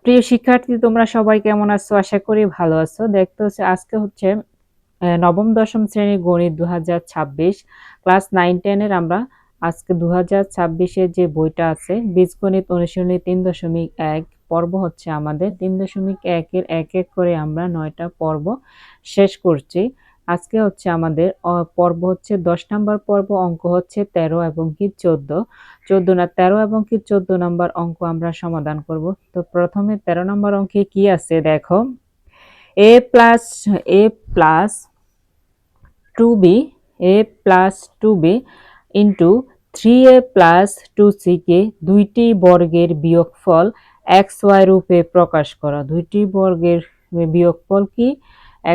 প্রিয় শিক্ষার্থী, তোমরা সবাই কেমন আছো? আশা করি ভালো আছো। দেখতে হচ্ছে আজকে হচ্ছে নবম দশম শ্রেণীর গণিত 2026 ক্লাস 9-10 এর আমরা আজকে 2026 যে বইটা আছে বীজগণিত অনুশীলনী 3.1 পর্ব হচ্ছে আমাদের 3.1 এর এক এক করে আমরা 9টা পর্ব শেষ করছি। আজকে হচ্ছে আমাদের পর্ব হচ্ছে 10 নম্বর পর্ব, অঙ্ক হচ্ছে 13 এবং কি 14 না 13 এবং কি 14 নম্বর অঙ্ক আমরা সমাধান করব। তো প্রথমে 13 নম্বর অঙ্কে কি আছে দেখো, a plus a plus 2b a plus 2b into 3a plus 2c কে দুইটি বর্গের বিয়োগফল xy রূপে প্রকাশ করা। দুইটি বর্গের বিয়োগফল কি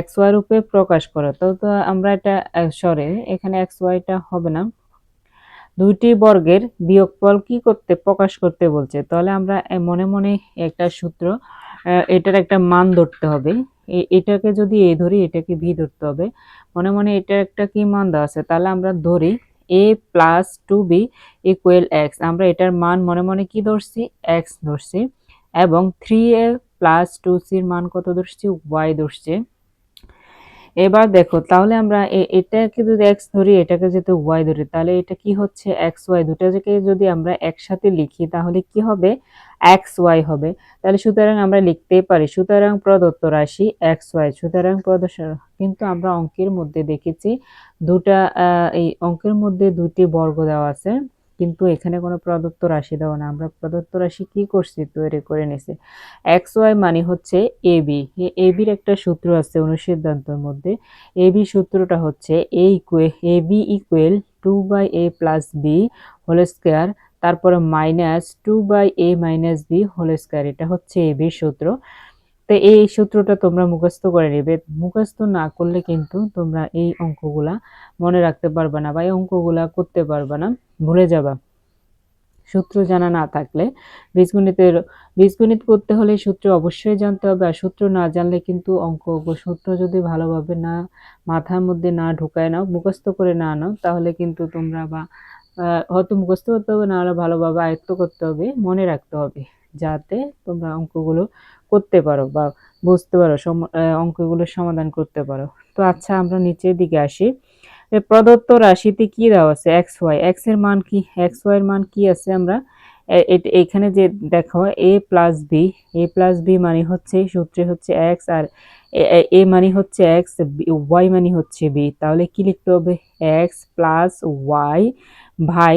xy রূপে প্রকাশ করা। তো আমরা এটা সরি, এখানে xy টা হবে না, দুইটি বর্গের বিয়োগফল কি করতে প্রকাশ করতে বলছে। তাহলে আমরা মনে মনে একটা সূত্র, এটার একটা মান ধরতে হবে। এটাকে যদি a ধরি, এটাকে b ধরতে হবে। মনে মনে এটা একটা কি মান দেওয়া আছে, তাহলে আমরা ধরি a plus 2b equal x। আমরা এটার মান মনে মনে কি ধরছি, x ধরছি, এবং 3a প্লাস 2c এর মান কত ধরছি, y ধরছি। এবার দেখো, তাহলে আমরা এটাকে যদি x ধরি, এটাকে যদি y ধরি, তাহলে এটা কি হচ্ছে xy, দুটাকে যদি আমরা একসাথে লিখি তাহলে কি হবে, xy হবে। তাহলে সুতরাং আমরা লিখতেই পারি, সুতরাং প্রদত্ত রাশি xy। সুতরাং কিন্তু আমরা অঙ্কের মধ্যে দেখেছি দুটা, এই অঙ্কের মধ্যে দুটি বর্গ দেওয়া আছে, কিন্তু এখানে কোনো প্রদত্ত রাশি দেওয়া না। আমরা প্রদত্ত রাশি কি করছি, তৈরি করে নিছি। xy মানে হচ্ছে ab। ab এর একটা সূত্র আছে অনুসিদ্ধান্তের মধ্যে। ab সূত্রটা হচ্ছে ab equal 2/a plus b whole square, তারপরে minus 2/a minus b whole square. এটা হচ্ছে ab সূত্র। তো এই সূত্রটা তোমরা মুখস্থ করে নেবে। মুখস্থ না করলে কিন্তু তোমরা এই অঙ্কগুলা মনে রাখতে পারবে না, বা এই অঙ্কগুলা করতে পারবে না, ভুলে যাবা সূত্র জানা না থাকলে। বীজগণিত করতে হলে সূত্র অবশ্যই জানতে হবে, আর সূত্র না জানলে কিন্তু অঙ্ক, সূত্র যদি ভালোভাবে না মাথার মধ্যে না ঢুকায় নাও, মুখস্থ করে না নাও, তাহলে কিন্তু তোমরা বা হয়তো মুখস্থ করতে হবে, না হলে ভালোভাবে আয়ত্ত করতে হবে, মনে রাখতে হবে, যাতে তোমরা অঙ্কগুলো করতে পারো বা বুঝতে পারো, অঙ্কগুলো সমাধান করতে পারো। তো আচ্ছা, আমরা নিচের দিকে আসি। প্রদত্ত রাশিতে কি দেওয়া আছে, এক্স ওয়াই। এক্স এর মান কি, এক্স ওয়াই এর মান কি আছে, আমরা এখানে যে দেখো a plus b, a plus b মানে হচ্ছে সূত্রে হচ্ছে এক্স, আর এ মানে হচ্ছে এক্স, ওয়াই মানে হচ্ছে বি। তাহলে কি লিখতে হবে, এক্স প্লাস ওয়াই ভাই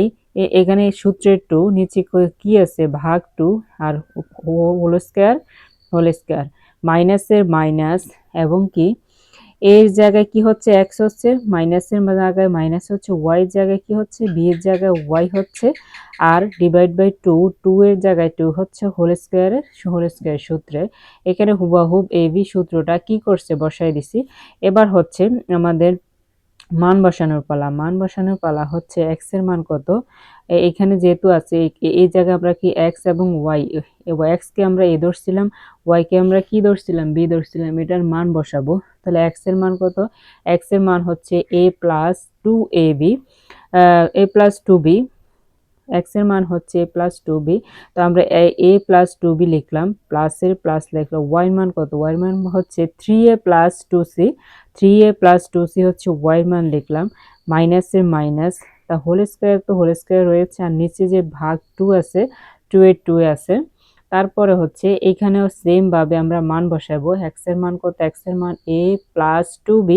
এখানে সূত্রের টু, নিচে কি আছে ভাগ টু, আর হোল স্কয়ার, হোল স্কয়ার, মাইনাসের মাইনাস, এবং কি এর জায়গায় কি হচ্ছে এক্স হচ্ছে, মাইনাসের জায়গায় মাইনাস হচ্ছে, ওয়াই এর জায়গায় কি হচ্ছে, বি এর জায়গায় ওয়াই হচ্ছে, আর ডিভাইড বাই টু, টু এর জায়গায় টু হচ্ছে হোল স্কয়ার সূত্রে। এখানে হুবাহুব এবি সূত্রটা কি করছে, বসাই দিছি। এবার হচ্ছে আমাদের মান বসানোর পালা। মান বসানোর পালা হচ্ছে এক্স এর মান কত, এখানে যেহেতু আছে এই জায়গায় আমরা কি এক্স এবং ওয়াই, এক্স কে আমরা এ ধরছিলাম, ওয়াই কে আমরা কি ধরছিলাম, বি ধরছিলাম, এটার মান বসাবো। তাহলে এক্স এর মান কত, এক্স এর মান হচ্ছে a plus 2ab, a plus 2b, x এর মান হচ্ছে a প্লাস 2b। তো আমরা a প্লাস 2b লিখলাম, প্লাসের প্লাস লিখলাম। y এর মান কত, y এর মান হচ্ছে 3a plus 2c, 3a plus 2c হচ্ছে y এর মান লিখলাম, মাইনাসের মাইনাস, তা হোল স্কয়ার তো হোল স্কয়ার রয়েছে, আর নিচে যে ভাগ 2 আছে, 2 এর 2 আছে। তারপরে হচ্ছে এখানেও সেম ভাবে আমরা মান বসাবো। x এর মান কত, x এর মান a প্লাস 2b,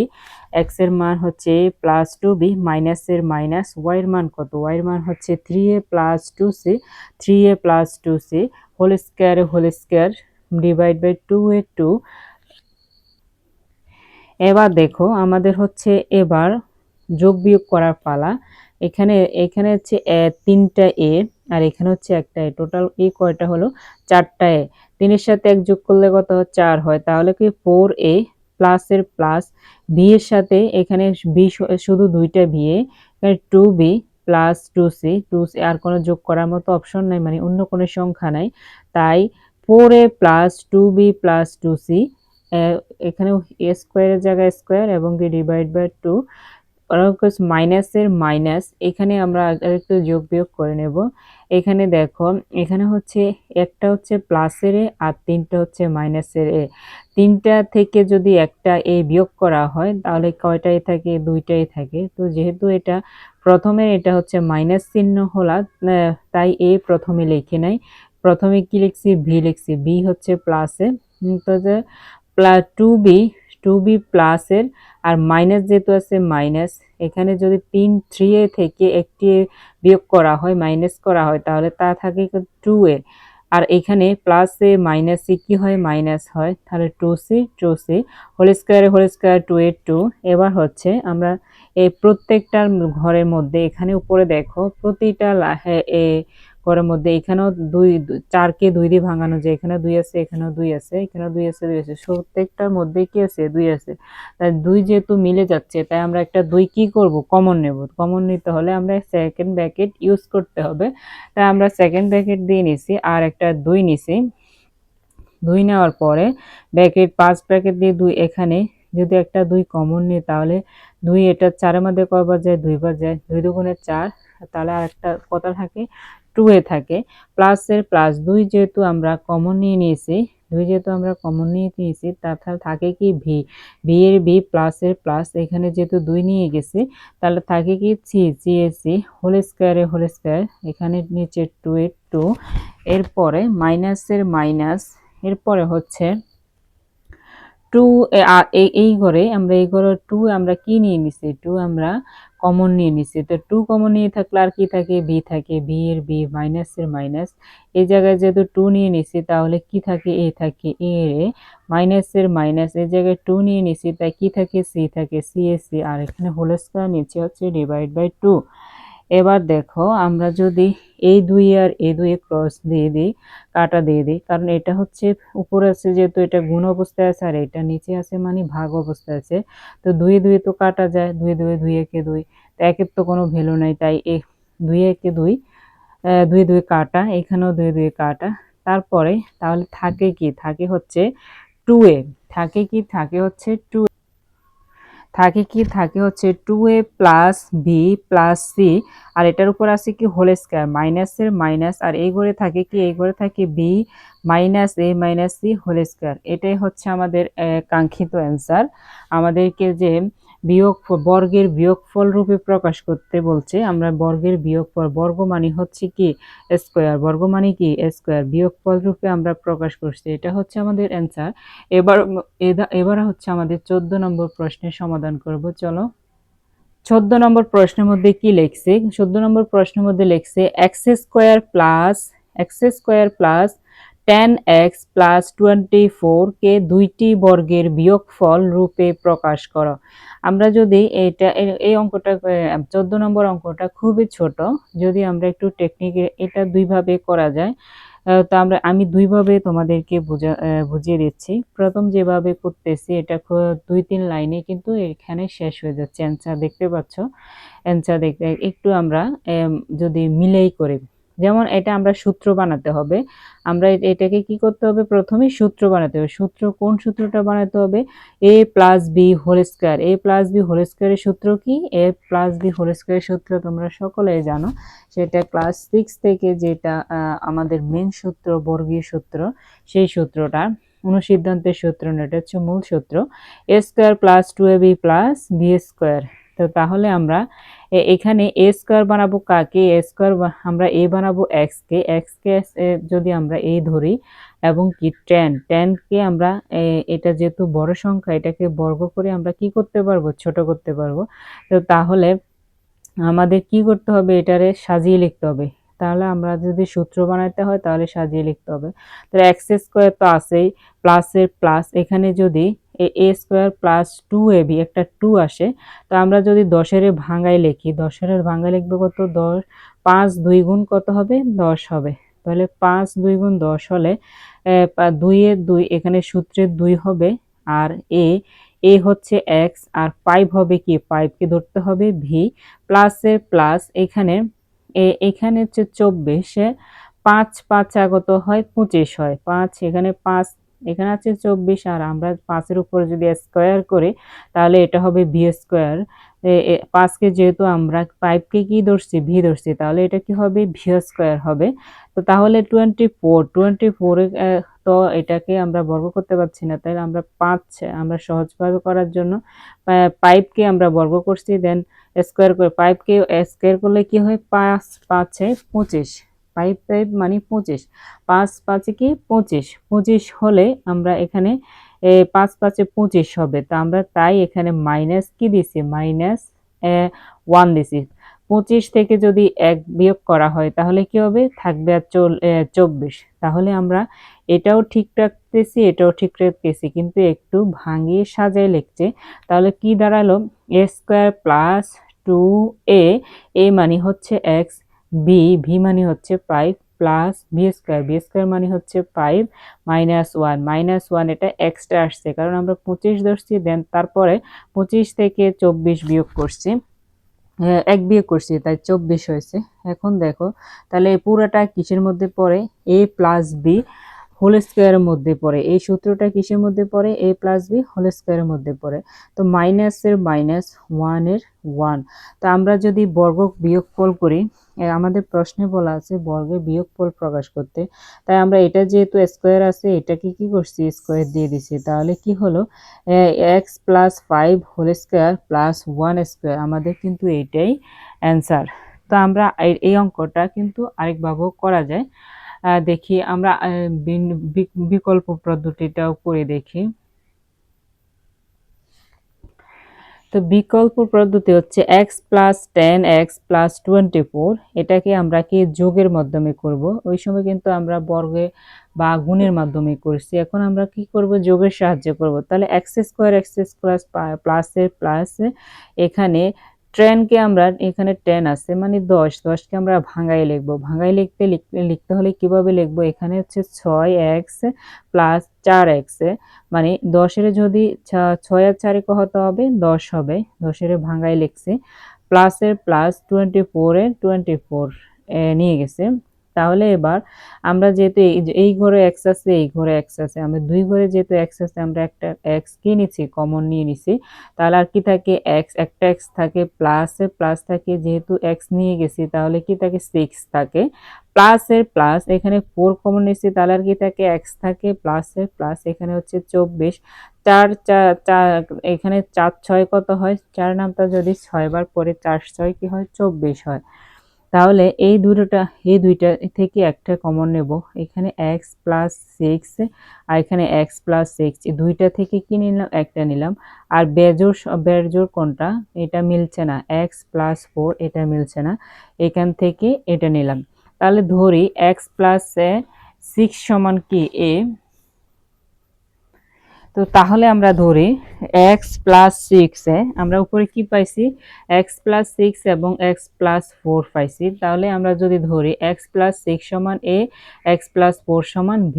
x এর মান হচ্ছে a প্লাস 2b, মাইনাসের মাইনাস, y এর মান কত, y এর মান হচ্ছে 3a plus 2c, 3a plus 2c, whole square divide by 2 এর 2। এবার দেখো আমাদের হচ্ছে এবার যোগ বিয়োগ করার পালা। এখানে এখানে হচ্ছে তিনটা এ, আর এখানে হচ্ছে একটা এ, টোটাল এ কয়টা হলো, চারটা এ। তিনের সাথে এক যোগ করলে কত, 4 হয়। তাহলে কি 4a প্লাসের প্লাস, বি এর সাথে এখানে বি শুধু দুইটা বি, এ 2b প্লাস 2c, 2c আর কোনো যোগ করার মতো অপশন নাই, মানে অন্য কোনো সংখ্যা নাই, তাই 4a plus 2b plus 2c, এখানে এ স্কোয়ারের জায়গায় স্কোয়ার এবং ডিভাইড বাই 2, মাইনাসের মাইনাস, এখানে আমরা আরেকটু যোগ বিয়োগ করে নেব। এখানে দেখো, এখানে হচ্ছে একটা হচ্ছে প্লাসের এ আর তিনটা হচ্ছে মাইনাসের এ। তিনটা থেকে যদি একটা এ বিয়োগ করা হয় তাহলে কয়টাই থাকে? দুইটাই থাকে। তো যেহেতু এটা প্রথমে এটা হচ্ছে মাইনাস চিহ্ন হলা, তাই এ প্রথমে লিখে নাই। প্রথমে কি লিখছি? ভি লিখছি। বি হচ্ছে প্লাসে, তো যে প্লাস টু বি প্লাসের আর মাইনাস যেহেতু আছে মাইনাস, এখানে যদি থ্রি এ থেকে একটি বিয়োগ করা হয়, মাইনাস করা হয়, তাহলে তা থাকে টু এ। আর এখানে প্লাস এ মাইনাস এ কি হয়? মাইনাস হয়। তাহলে two C whole square two A two. এবার হচ্ছে আমরা এই প্রত্যেকটার ঘরের মধ্যে, এখানে উপরে দেখো প্রতিটা ঘরের মধ্যে এখানেও চারকে দুই দিয়ে ভাঙানো যায়। এখানে দুই আছে, এখানেও দুই আছে, এখানেও দুই আছে, দুই আছে, প্রত্যেকটার মধ্যে কি আছে? দুই আছে। তাই দুই যেহেতু মিলে যাচ্ছে, তাই আমরা একটা দুই কি করব? কমন নেব। কমন নিতে হলে আমরা সেকেন্ড ব্র্যাকেট ইউজ করতে হবে। তাই আমরা সেকেন্ড ব্র্যাকেট দিয়ে নিছি আর একটা দুই নিছি। দুই নেওয়ার পরে ব্র্যাকেট পাঁচ ব্র্যাকেট দিয়ে দুই, এখানে যদি একটা দুই কমন নিই তাহলে দুই, এটা চারের মধ্যে কয়বার যায়? দুইবার যায়। দুই দুগুণে চার, তাহলে আর একটা কত থাকে? টু এ থাকে। প্লাসের প্লাস দুই যেহেতু আমরা কমন নিয়ে নিয়েছি, দুই যেহেতু আমরা কমন নিয়ে নিয়েছি, তাহলে থাকে কি? ভি। ভি এর ভি প্লাসের প্লাস, এখানে যেহেতু দুই নিয়ে গেছি তাহলে থাকে কি? C a c whole square, এখানে নিচে টু এ টু। এরপরে মাইনাসের মাইনাস, এরপরে হচ্ছে টু। এই ঘরে আমরা, এই ঘরে টু আমরা কি নিয়ে নিছি? টু আমরা কমন নিয়ে নিছি। তো টু কমন নিয়ে থাকলে আর কি থাকে? ভি থাকে। ভি এর ভি মাইনাসের মাইনাস, এই জায়গায় যেহেতু টু নিয়ে নিছি তাহলে কি থাকে? এ থাকে। এ মাইনাসের মাইনাস, এই জায়গায় টু নিয়ে নিছি তাই কি থাকে? সি থাকে। সি এ সি, আর এখানে হোল স্কয়ার নিচে হচ্ছে ডিভাইড বাই টু। এবার দেখো, আমরা যদি এই দুই আর এই দুই ক্রস দিয়ে দিই, কাটা দিয়ে দিই, কারণ এটা হচ্ছে উপরে আছে যেহেতু এটা গুণ অবস্থায় আছে, আর এটা নিচে আছে মানে ভাগ অবস্থায় আছে। তো দুই দুই তো কাটা যায়, দুই একে দুই, তো একের তো কোনো ভ্যালু নাই, তাই দুই একে দুই, দুই কাটা, এখানেও দুই কাটা। তারপরে তাহলে থাকে কি? থাকে হচ্ছে টু এ। থাকে কি? থাকে হচ্ছে টু। থাকে হচ্ছে টু এ প্লাস বি প্লাস সি, আর এটার উপর আছে কি? হোল স্কয়ার, মাইনাসের মাইনাস, আর এই ঘরে থাকে কি? এই ঘরে থাকে B minus a minus C whole square. এটাই হচ্ছে আমাদের কাঙ্ক্ষিত অ্যান্সার। আমাদেরকে যে বর্গের বিয়োগফল রূপে প্রকাশ করতে বলছে, আমরা বর্গের বিয়োগফল, বর্গ মানে হচ্ছে কি? স্কয়ার, বর্গ মানে কি? স্কয়ার, বিয়োগফল রূপে আমরা প্রকাশ করছি। এটা হচ্ছে আমাদের অ্যান্সার। এবার এবার হচ্ছে আমাদের 14 নম্বর প্রশ্নের সমাধান করব। চলো, 14 নম্বর প্রশ্নের মধ্যে কি লিখছে? 14 নম্বর প্রশ্নের মধ্যে লিখছে x² প্লাস 10x প্লাস 24 কে দুইটি বর্গের বিয়োগফল রূপে প্রকাশ করো। আমরা যদি এই অঙ্কটা, 14 নম্বর অঙ্কটা খুবই ছোট, যদি আমরা একটু টেকনিকে এটা দুইভাবে করা যায়। তো আমি দুইভাবে তোমাদেরকে বুঝিয়ে দিচ্ছি। প্রথম যেভাবে করতেছি, এটা 2-3 লাইনে কিন্তু এখানে শেষ হয়ে যাচ্ছে। অ্যান্সার দেখতে পাচ্ছ? অ্যান্সার দেখতে একটু আমরা যদি মিলেই করি, যেমন এটা আমরা সূত্র বানাতে হবে। আমরা এটাকে কি করতে হবে? প্রথমে সূত্র বানাতে হবে। কোন সূত্রটা বানাতে হবে? এ প্লাস বি হোল স্কয়ার। এ প্লাস বি হোল স্কয়ারের সূত্র কি? এ প্লাস বি হোল স্কয়ারের সূত্র তোমরা সকলেই জানো, সেটা ক্লাস 6 থেকে যেটা আমাদের মেন সূত্র, বর্গীয় সূত্র, সেই সূত্রটা অনুসিদ্ধান্তের সূত্র না, এটা হচ্ছে মূল সূত্র। A square plus 2ab plus B square. তো তাহলে আমরা এখানে এ স্কয়ার বানাবো কাকে? এ স্কয়ার আমরা এ বানাবো এক্স কে যদি আমরা এ ধরি, এবং কি টেন কে আমরা এটা যেহেতু বড় সংখ্যা, এটাকে বর্গ করে আমরা কি করতে পারবো? ছোট করতে পারবো। তো তাহলে আমাদের কি করতে হবে? এটারে সাজিয়ে লিখতে হবে। তাহলে আমরা যদি সূত্র বানাতে হয় তাহলে সাজিয়ে লিখতে হবে। তাহলে এক্স স্কোয়ার তো আছেই, প্লাসের প্লাস, এখানে যদি এ স্কোয়ার প্লাস 2ab একটা 2 আসে, তো আমরা যদি 10-এর ভাঙায় লিখি, 10-এর ভাঙায় লিখবো কত? 10। 5 2 গুণ কত হবে? 10 হবে। তাহলে 5 2 গুণ 10 হলে 2 এর 2, এখানে সূত্রের 2 হবে, আর এ হচ্ছে এক্স, আর 5 হবে কি? 5 কে ধরতে হবে ভি, প্লাসের প্লাস, এখানে হচ্ছে 24, 5 5 আগত হয় 25 হয়, 5 এখানে 5, এখানে আছে 24, আর আমরা 5 এর উপরে যদি স্কয়ার করি তাহলে এটা হবে বি স্কয়ার। 5কে যেহেতু আমরা 5কে কি ধরছি ভি ধরছি, তাহলে এটা কি হবে ভি স্কয়ার হবে। তো তাহলে 24 তো এটাকে আমরা বর্গ করতে পারছি না, তাহলে আমরা 5 আমরা সহজভাবে করার জন্য 5কে আমরা বর্গ করছি, দেন স্কয়ার করে 5কে স্কয়ার করলে কি হয় 5 5 25, 5 5 মানে 25, 5 5 কি 25, 25 হলে আমরা এখানে 5 5 25 হবে। তো আমরা তাই এখানে মাইনাস কি দিছি, মাইনাস 1 দিছি। 25 থেকে যদি 1 বিয়োগ করা হয় তাহলে কি হবে, থাকবে আর 24। তাহলে আমরা এটাও ঠিক রাখতেছি, এটাও ঠিক রাখতেছি, কিন্তু একটু ভাঙিয়ে সাজায় লিখছে। তাহলে কি দাঁড়ালো, এ স্কয়ার প্লাস 2a, এ মানে হচ্ছে x, ভি মানে হচ্ছে 5 প্লাস বি স্কয়ার মানে হচ্ছে 5 মাইনাস 1 এটা এক্সট্রা আসছে কারণ আমরা 25 ধরছি, দেন তারপরে 25 থেকে 24 বিয়োগ করছি, 1 বিয়োগ করছি তাই 24 হয়েছে। এখন দেখো তাহলে এই পুরাটা কিসের মধ্যে পড়ে, a প্লাস বি হোল স্কয়ারের মধ্যে পড়ে। এই সূত্রটা কিসের মধ্যে পড়ে, a প্লাস বি হোল স্কয়ারের মধ্যে পড়ে। তো মাইনাসের মাইনাস, 1 এর 1। তো আমরা যদি বর্গ বিয়োগফল করি, আমাদের প্রশ্নে বলা আছে বর্গের বিয়োগফল প্রকাশ করতে, তাই আমরা এটা যেহেতু স্কয়ার আছে এটাকে কি করছি স্কয়ার দিয়ে দিছি। তাহলে কি হলো, x plus 5 whole square plus 1 square, আমাদের কিন্তু এইটাই অ্যান্সার। তো আমরা এই অঙ্কটা কিন্তু আরেকভাবেও করা যায়। দেখি আমরা বিকল্প পদ্ধতিটাও করে দেখি। তো বিকল্প পদ্ধতি হচ্ছে x প্লাস 10x প্লাস 24, এটাকে আমরা কি যোগের মাধ্যমে করব। ওই সময় কিন্তু আমরা বর্গে বা গুণের মাধ্যমে করছি, এখন আমরা কি করব যোগের সাহায্যে করব। তাহলে x স্কয়ার প্লাসের প্লাস, এখানে 10 কে আমরা এখানে 10 আছে মানে 10 কে আমরা ভাঙাই লিখব। ভাঙাই লিখতে হলে কিভাবে লিখব, এখানে হচ্ছে 6x প্লাস 4x, মানে 10 এর যদি 6 আর 4 কত হবে 10 হবে, 10 এর ভাঙাই লিখছি, প্লাসের প্লাস 24 এর 24 নিয়ে গেছে। তাহলে এবার আমরা যেহেতু এই ঘরে x আছে এই ঘরে x আছে, আমরা দুই ঘরে যেহেতু x আছে আমরা একটা x কি নিছি কমন নিয়ে নিছি, তাহলে আর কি থাকে x, একটা x থাকে, প্লাস থাকে, যেহেতু x নিয়ে গেছি তাহলে কি থাকে 6 থাকে, প্লাসের প্লাস এখানে 4 কমন নিছি তাহলে আর কি থাকে x থাকে, প্লাসের প্লাস এখানে হচ্ছে 24, 4 4 এখানে 4 6 কত হয়, 4 নামটা যদি 6 বার পরে 4 6 কি হয় 24 হয়। তাহলে এই দুইটা থেকে একটা কমন নেব, এখানে x প্লাস 6 আর এখানে x প্লাস 6, এই দুইটা থেকে কি নিলাম একটা নিলাম। আর বেজোড় কোনটা, এটা মিলছে না, x প্লাস 4 এটা মিলছে না, এখান থেকে এটা নিলাম। তাহলে ধরি x প্লাস 6 সমান কি a, তো তাহলে আমরা ধরি x প্লাস 6 আমরা উপরে কি পাইছি x প্লাস 6 এবং x প্লাস 4 পাইছি। তাহলে আমরা যদি ধরি x প্লাস 6 সমান a, x প্লাস 4 সমান b,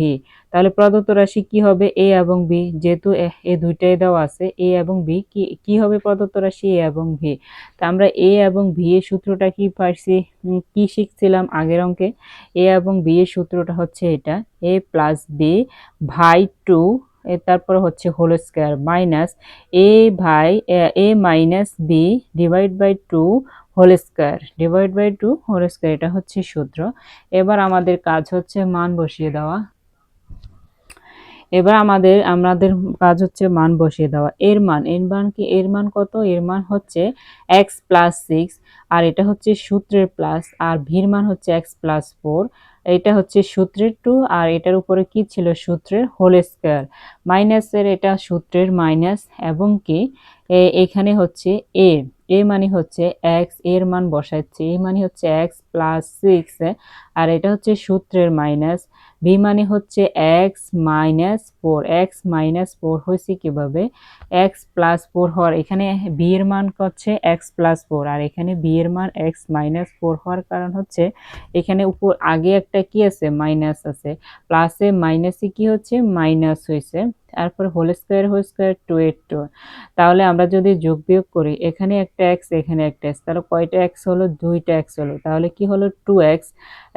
তাহলে প্রদত্ত রাশি কি হবে a এবং b, যেহেতু এ দুইটাই দেওয়া আছে a এবং b কি হবে প্রদত্ত রাশি a এবং b। তো আমরা a এবং b এর সূত্রটা কি পাইছি, কি শিখছিলাম আগের অঙ্কে, a এবং b এর সূত্রটা হচ্ছে এটা, a প্লাস b ভাই 2, তারপরে হচ্ছে whole square minus a minus b divide by 2 whole square এটা হচ্ছে সূত্র। এবার আমাদের কাজ হচ্ছে মান বসিয়ে দেওয়া। আমাদের কাজ হচ্ছে মান বসিয়ে দেওয়া। এর মান কত, এর মান হচ্ছে x প্লাস 6, আর এটা হচ্ছে সূত্রের প্লাস, আর ভির মান হচ্ছে x প্লাস 4, এটা হচ্ছে সূত্রের 2, আর এটার উপরে কি ছিল সূত্রের হোল স্কয়ার, মাইনাসের এটা সূত্রের মাইনাস, এবং কি এখানে হচ্ছে এ মানে হচ্ছে x, এর মান বসাচ্ছি, এ মানে হচ্ছে x প্লাস 6, আর এটা হচ্ছে সূত্রের মাইনাস, বি মানে হচ্ছে x মাইনাস 4, x মাইনাস 4 হয়েছে কিভাবে, x প্লাস 4 হওয়ার, এখানে বি এর মান হচ্ছে x প্লাস 4, আর এখানে বি এর মান x মাইনাস 4 হওয়ার কারণ হচ্ছে এখানে উপর আগে একটা কি আছে মাইনাস আছে, প্লাসে মাইনাসে কি হচ্ছে মাইনাস হয়েছে, তারপর হোল স্কোয়ার 2 তাহলে আমরা যদি যোগ বিয়োগ করি এখানে একটা এক্স এখানে একটা এক্স তাহলে কয়টা এক্স হলো, 2টা এক্স হলো, তাহলে কি হলো 2x।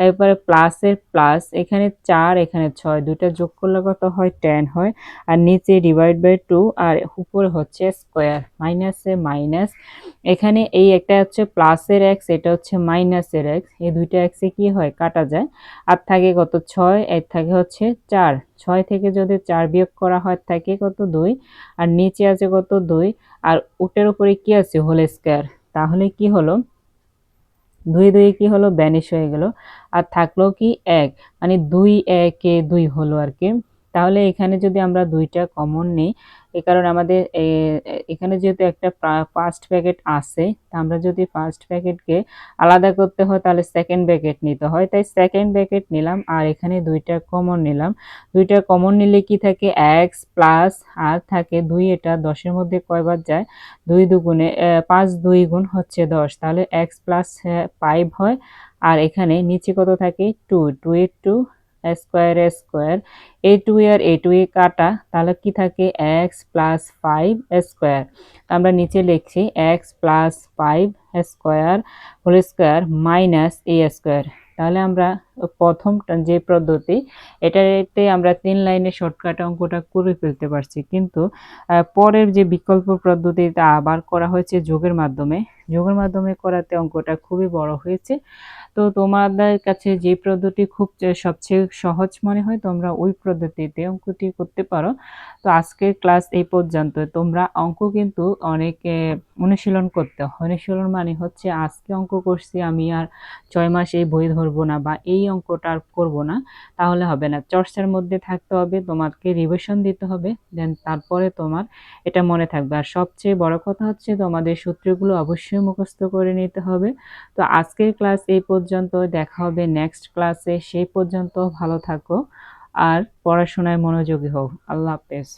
এরপরে প্লাসের প্লাস এখানে 4 এখানে 6 দুইটা যোগ করলে কত হয় 10 হয়। আর নিচে ডিভাইড বাই 2 আর উপরে হচ্ছে স্কোয়ার মাইনাসে মাইনাস। এখানে এই একটা হচ্ছে প্লাসের এক্স এটা হচ্ছে মাইনাসের এক্স, এই দুইটা এক্সে কি হয় কাটা যায়। আর থাকে কত 6 এর থাকে হচ্ছে 4, 6 থেকে যদি 4 বিয়োগ করা হয় থাকে কত 2 আর নিচে আছে কত 2 আর উটের উপরে কি আছে হোল স্কয়ার। তাহলে কি হলো 2 2 কি হলো ভ্যানিশ হয়ে গেল আর থাকলো কি 1 মানে 2 1 এ 2 হলো আর কি। তাহলে এখানে যদি আমরা দুইটা কমন নিই এই কারণে আমাদের এখানে যেহেতু একটা ফার্স্ট ব্র্যাকেট আছে তা আমরা যদি ফার্স্ট ব্র্যাকেটকে আলাদা করতে হয় তাহলে সেকেন্ড ব্র্যাকেট নিতে হয়, তাই সেকেন্ড ব্র্যাকেট নিলাম আর এখানে দুইটা কমন নিলাম। দুইটা কমন নিলে কি থাকে x প্লাস আর থাকে 2, এটা 10 এর মধ্যে কয়বার যায় 2 দুগুণে 5 2 গুণ হচ্ছে 10, তাহলে x প্লাস 5 হয়। আর এখানে নিচে কত থাকে 2 2 এর 2 স্কোয়ার স্কোয়ার এ 2 আর এ 2 এ কাটা তাহলে কি থাকে x প্লাস 5 স্কোয়ার। আমরা নিচে লিখছি x plus 5 square whole square minus A square. তাহলে আমরা প্রথম যে পদ্ধতি এটাতে আমরা 3 লাইনে শর্টকাট অঙ্কটা করে ফেলতে পারছি, কিন্তু পরের যে বিকল্প পদ্ধতিটা আবার করা হয়েছে যোগের মাধ্যমে, যোগের মাধ্যমে করাতে অঙ্কটা খুবই বড় হয়েছে। তো তোমাদের কাছে যে পদ্ধতি খুব সবচেয়ে সহজ মনে হয় তোমরা ওই পদ্ধতিতে অঙ্কটি করতে পারো। তো আজকের ক্লাস এই পর্যন্ত। তোমরা অঙ্ক কিন্তু অনেক অনুশীলন করতে হয়। অনুশীলন মানে হচ্ছে আজকে অঙ্ক করছি আমি আর 6 মাস এই বই ধরবো না বা এই অঙ্কটা আর করবো না, তাহলে হবে না। চর্চার মধ্যে থাকতে হবে, তোমাকে রিভিশন দিতে হবে, দেন তারপরে তোমার এটা মনে থাকবে। আর সবচেয়ে বড় কথা হচ্ছে তোমাদের সূত্রগুলো অবশ্যই মুখস্থ করে নিতে হবে। তো আজকের ক্লাস এই পর্যন্ত, দেখা হবে নেক্সট ক্লাসে। সেই পর্যন্ত ভালো থাকো আর পড়াশোনায় মনোযোগী হও। আল্লাহ হাফেজ।